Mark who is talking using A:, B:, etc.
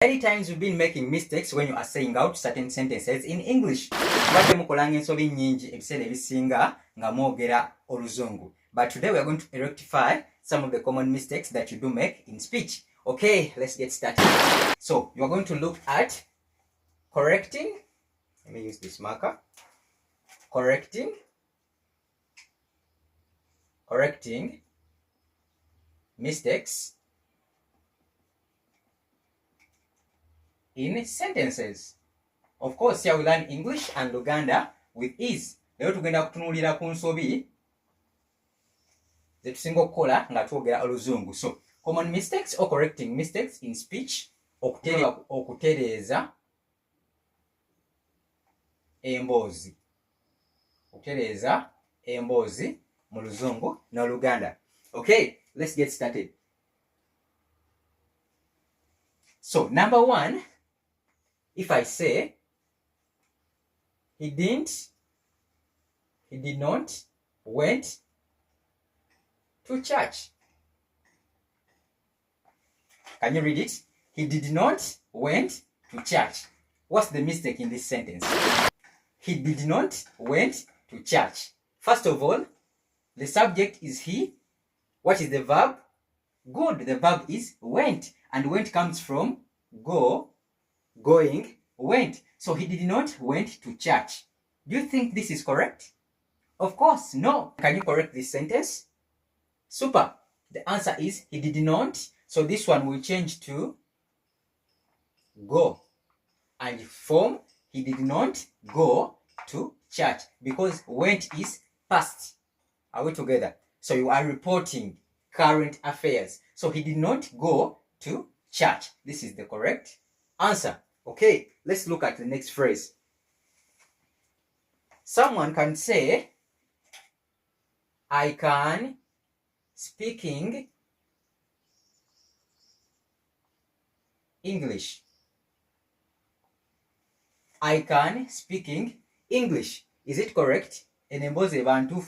A: Many times you've been making mistakes when you are saying out certain sentences in English. But today we are going to rectify some of the common mistakes that you do make in speech. Okay, let's get started. So you are going to look at correcting. Let me use this marker. Correcting mistakes in sentences. Of course, here we learn English and Luganda with ease. Lero tugenda kutunulira ku nsobi zetusinga okukola nga twogera oluzungu. So, common mistakes or correcting mistakes in speech. Okutereeza emboozi. Okutereeza emboozi mu luzungu n'oluganda. Okay, let's get started. So, number one, if I say, he did not, went to church. Can you read it? He did not, went to church. What's the mistake in this sentence? He did not, went to church. First of all, the subject is he. What is the verb? Good. The verb is went. And went comes from go, going, went. So he did not went to church. Do you think this is correct? Of course, no. Can you correct this sentence? Super. The answer is he did not. So this one will change to go. And form he did not go to church because went is past. Are we together? So you are reporting current affairs. So he did not go to church. This is the correct answer. Okay, let's look at the next phrase. Someone can say, I can speaking English. I can speaking English. Is it correct? Enemboze bantu